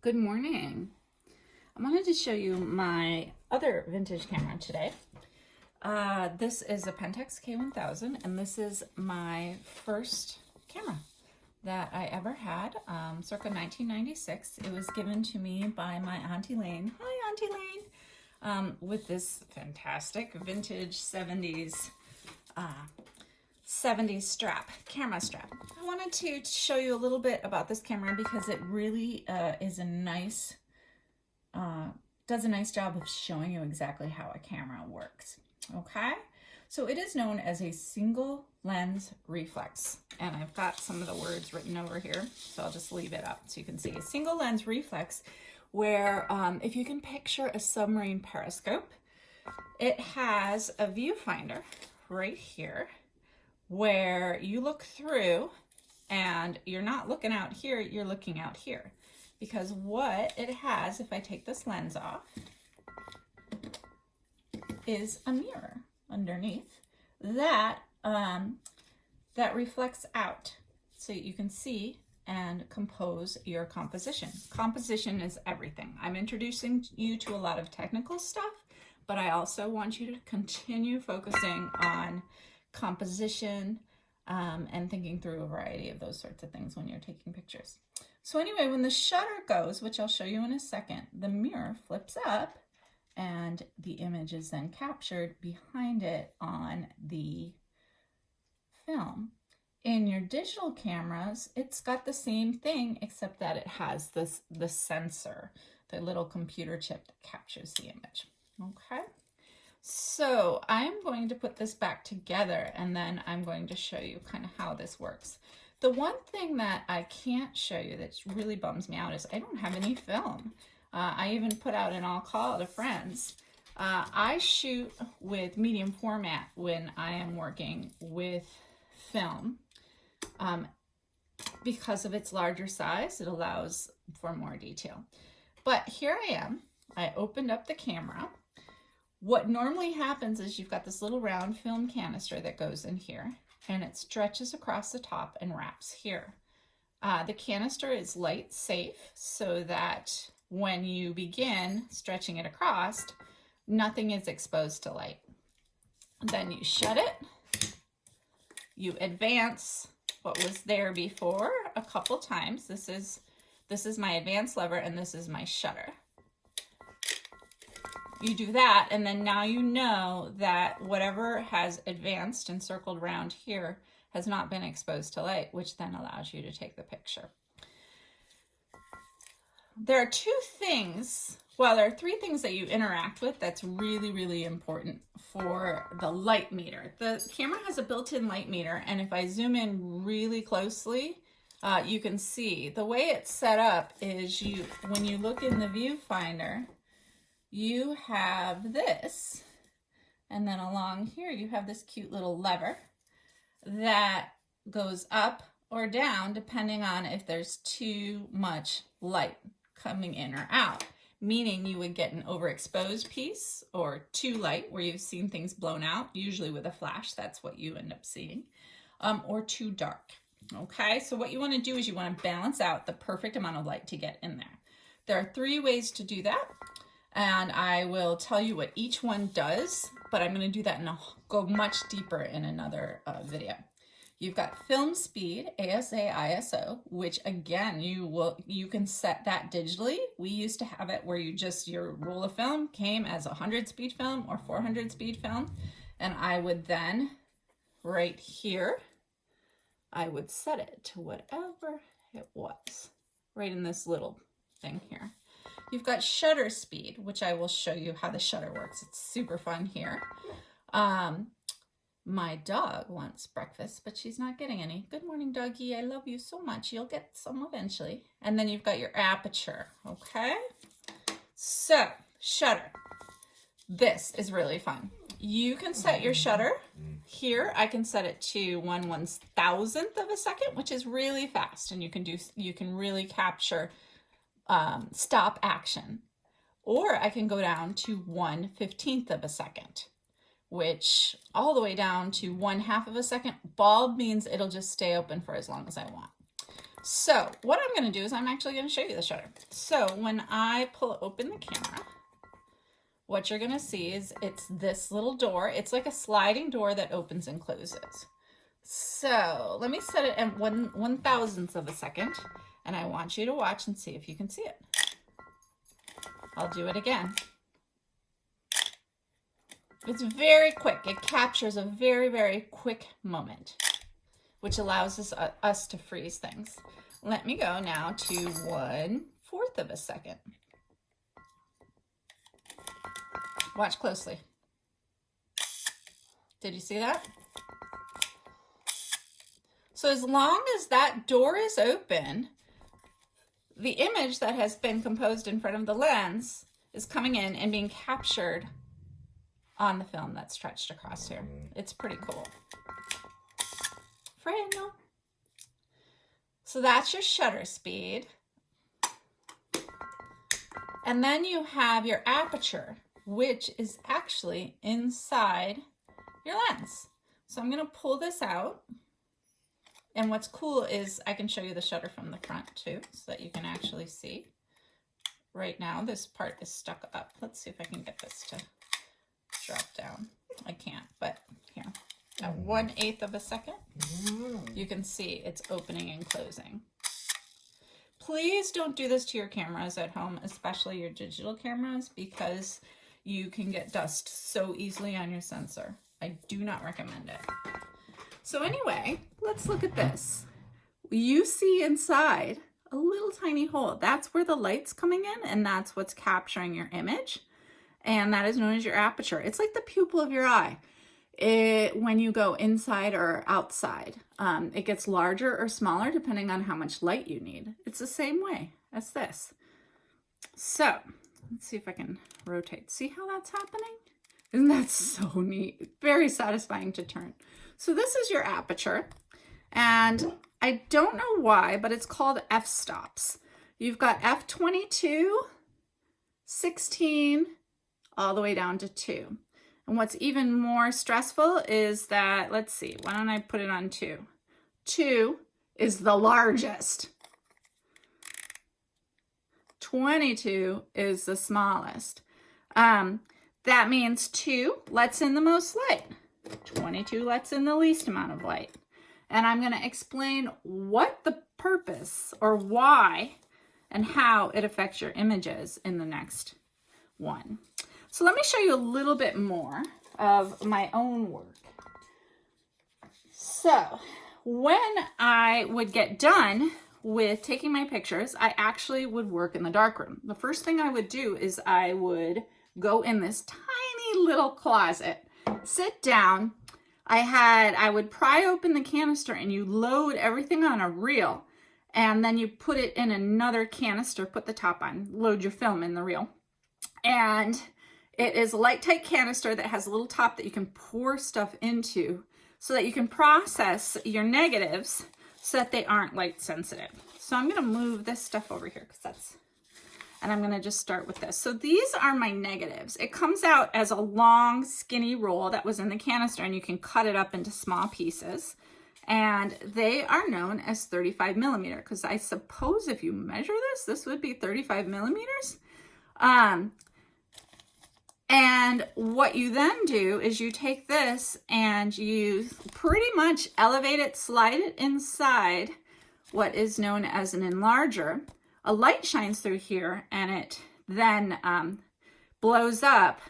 Good morning. I wanted to show you my other vintage camera today. This is a Pentax K1000, and this is my first camera that I ever had, circa 1996. It was given to me by my Auntie Lane. Hi, Auntie Lane! With this fantastic vintage 70s camera strap. I wanted to show you a little bit about this camera because it really is a nice, does a nice job of showing you exactly how a camera works. Okay, so it is known as a single lens reflex, and I've got some of the words written over here, so I'll just leave it up so you can see. A single lens reflex, where if you can picture a submarine periscope, it has a viewfinder right here where you look through and you're not looking out here, you're looking out here. Because what it has, if I take this lens off, is a mirror underneath that that reflects out so you can see and compose your composition. Composition is everything. I'm introducing you to a lot of technical stuff, but I also want you to continue focusing on composition and thinking through a variety of those sorts of things when you're taking pictures. So anyway, when the shutter goes, which I'll show you in a second, the mirror flips up and the image is then captured behind it on the film. In your digital cameras, it's got the same thing, except that it has the sensor, the little computer chip that captures the image. Okay, so I'm going to put this back together and then I'm going to show you kind of how this works. The one thing that I can't show you that really bums me out is I don't have any film. I even put out an I'll call to friends. I shoot with medium format when I am working with film. Because of its larger size, it allows for more detail. But here I am. I opened up the camera. What normally happens is you've got this little round film canister that goes in here, and it stretches across the top and wraps here. The canister is light safe so that when you begin stretching it across, nothing is exposed to light. Then you shut it, you advance what was there before a couple times. This is my advance lever and this is my shutter. You do that, and then now you know that whatever has advanced and circled around here has not been exposed to light, which then allows you to take the picture. There are two things, well, there are three things that you interact with that's really, really important for the light meter. The camera has a built-in light meter, and if I zoom in really closely, you can see the way it's set up is when you look in the viewfinder, you have this, and then along here you have this cute little lever that goes up or down depending on if there's too much light coming in or out, meaning you would get an overexposed piece or too light where you've seen things blown out, usually with a flash, that's what you end up seeing, or too dark. Okay, so what you want to do is you want to balance out the perfect amount of light to get in there. There are three ways to do that, and I will tell you what each one does, but I'm going to do that and I'll go much deeper in another video. You've got film speed, ASA, ISO, which again, you can set that digitally. We used to have it where your roll of film came as 100 speed film or 400 speed film. And I would then, right here, I would set it to whatever it was, right in this little thing here. You've got shutter speed, which I will show you how the shutter works. It's super fun here. My dog wants breakfast, but she's not getting any. Good morning, doggy. I love you so much. You'll get some eventually. And then you've got your aperture, okay? So, shutter. This is really fun. You can set your shutter. Here, I can set it to 1/1000th of a second, which is really fast. And you can really capture stop action. Or I can go down to 1/15th of a second, which all the way down to 1/2 of a second. Bulb means it'll just stay open for as long as I want. So what I'm going to do is I'm actually going to show you the shutter. So when I pull open the camera, what you're going to see is it's this little door. It's like a sliding door that opens and closes. So let me set it at 1/1000th of a second, and I want you to watch and see if you can see it. I'll do it again. It's very quick. It captures a very, very quick moment, which allows us to freeze things. Let me go now to 1/4 of a second. Watch closely. Did you see that? So as long as that door is open, the image that has been composed in front of the lens is coming in and being captured on the film that's stretched across here. It's pretty cool. Friend. So that's your shutter speed. And then you have your aperture, which is actually inside your lens. So I'm going to pull this out. And what's cool is I can show you the shutter from the front too, so that you can actually see. Right now, this part is stuck up. Let's see if I can get this to drop down. I can't, but here. At 1/8 of a second, you can see it's opening and closing. Please don't do this to your cameras at home, especially your digital cameras, because you can get dust so easily on your sensor. I do not recommend it. So anyway, let's look at this. You see inside a little tiny hole. That's where the light's coming in, and that's what's capturing your image. And that is known as your aperture. It's like the pupil of your eye. When you go inside or outside, it gets larger or smaller depending on how much light you need. It's the same way as this. So let's see if I can rotate. See how that's happening? Isn't that so neat? Very satisfying to turn. So this is your aperture, and I don't know why, but it's called f-stops. You've got f22, 16, all the way down to 2. And what's even more stressful is that, let's see, why don't I put it on 2? 2 is the largest. 22 is the smallest. That means 2 lets in the most light. 22 lets in the least amount of light. And I'm going to explain what the purpose or why and how it affects your images in the next one. So let me show you a little bit more of my own work. So when I would get done with taking my pictures, I actually would work in the darkroom. The first thing I would do is I would go in this tiny little closet, sit down. I would pry open the canister, and you load everything on a reel, and then you put it in another canister, put the top on, load your film in the reel. And it is a light tight canister that has a little top that you can pour stuff into so that you can process your negatives so that they aren't light sensitive. So I'm going to move this stuff over here and I'm going to just start with this. So these are my negatives. It comes out as a long skinny roll that was in the canister, and you can cut it up into small pieces. And they are known as 35 millimeter, because I suppose if you measure this would be 35 millimeters. And what you then do is you take this and you pretty much elevate it, slide it inside what is known as an enlarger. A light shines through here, and it then blows up,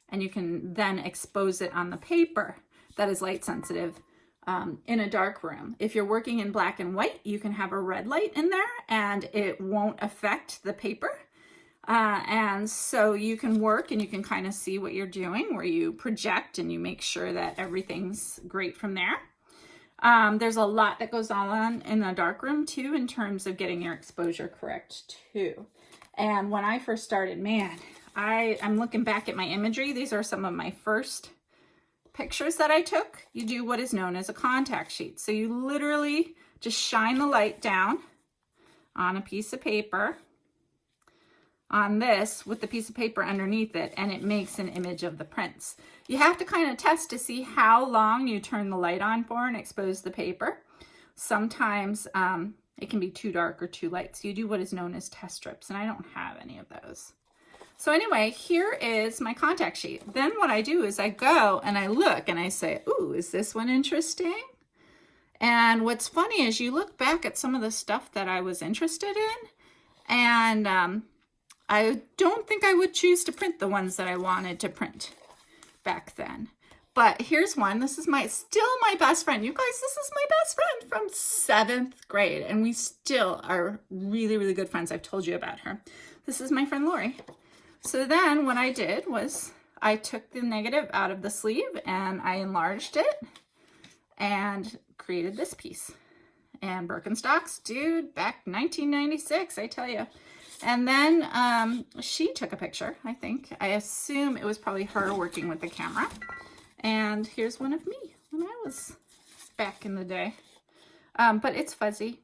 and you can then expose it on the paper that is light sensitive in a dark room. If you're working in black and white, you can have a red light in there, and it won't affect the paper. And so you can work and you can kind of see what you're doing, where you project and you make sure that everything's great from there. There's a lot that goes on in the darkroom too, in terms of getting your exposure correct too. And when I first started, man, I'm looking back at my imagery. These are some of my first pictures that I took. You do what is known as a contact sheet. So you literally just shine the light down on a piece of paper, on this with the piece of paper underneath it, and it makes an image of the prints. You have to kind of test to see how long you turn the light on for and expose the paper. Sometimes It can be too dark or too light. So you do what is known as test strips, and I don't have any of those. So anyway, here is my contact sheet. Then what I do is I go and I look and I say, ooh, is this one interesting? And what's funny is you look back at some of the stuff that I was interested in, and I don't think I would choose to print the ones that I wanted to print back then. But here's one. This is still my best friend. You guys, this is my best friend from 7th grade, and we still are really, really good friends. I've told you about her. This is my friend Lori. So then what I did was I took the negative out of the sleeve and I enlarged it and created this piece. And Birkenstocks, dude, back 1996, I tell you. And then she took a picture, I think. I assume it was probably her working with the camera. And here's one of me when I was back in the day. But it's fuzzy.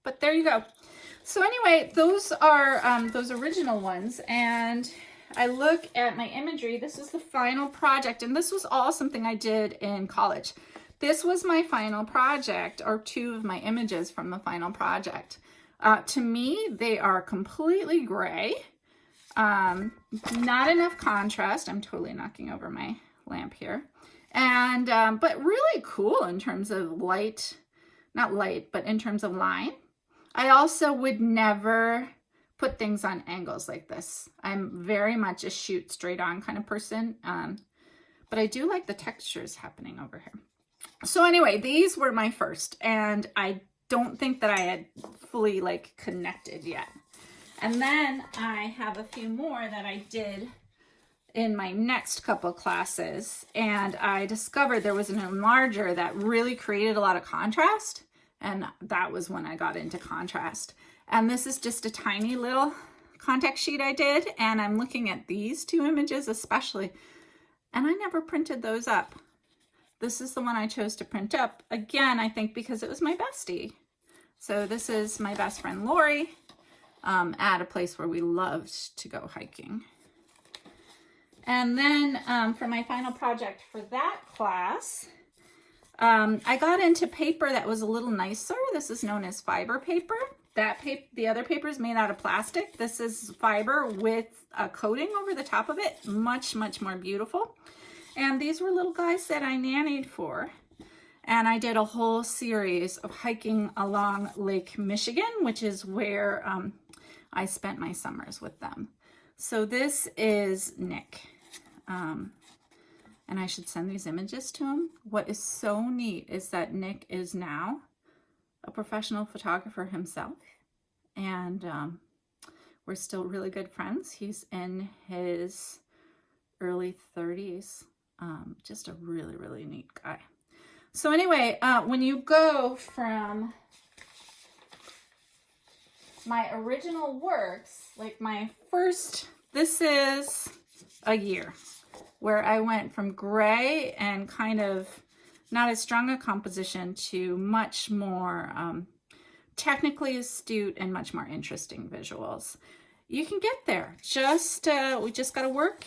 But there you go. So anyway, those are those original ones. And I look at my imagery. This is the final project. And this was all something I did in college. This was my final project, or 2 of my images from the final project. To me, they are completely gray. Not enough contrast. I'm totally knocking over my lamp here. And but really cool in terms of light, not light, but in terms of line. I also would never put things on angles like this. I'm very much a shoot straight on kind of person. But I do like the textures happening over here. So anyway, these were my first, and I don't think that I had fully like connected yet. And then I have a few more that I did in my next couple classes, and I discovered there was an enlarger that really created a lot of contrast, and that was when I got into contrast. And this is just a tiny little contact sheet I did, and I'm looking at these 2 images especially, and I never printed those up. This is the one I chose to print up, again, I think because it was my bestie. So this is my best friend Lori at a place where we loved to go hiking. And then for my final project for that class, I got into paper that was a little nicer. This is known as fiber paper. The other paper is made out of plastic. This is fiber with a coating over the top of it. Much, much more beautiful. And these were little guys that I nannied for. And I did a whole series of hiking along Lake Michigan, which is where I spent my summers with them. So this is Nick. And I should send these images to him. What is so neat is that Nick is now a professional photographer himself. And we're still really good friends. He's in his early 30s. Just a really, really neat guy. So anyway, when you go from my original works, like my first, this is a year where I went from gray and kind of not as strong a composition to much more technically astute and much more interesting visuals. You can get there. We just got to work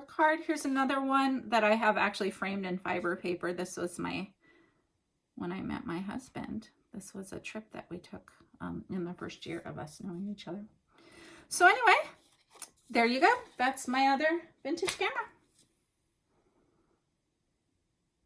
hard. Here's another one that I have actually framed in fiber paper. This was when I met my husband. This was a trip that we took in the first year of us knowing each other. So anyway, there you go. That's my other vintage camera.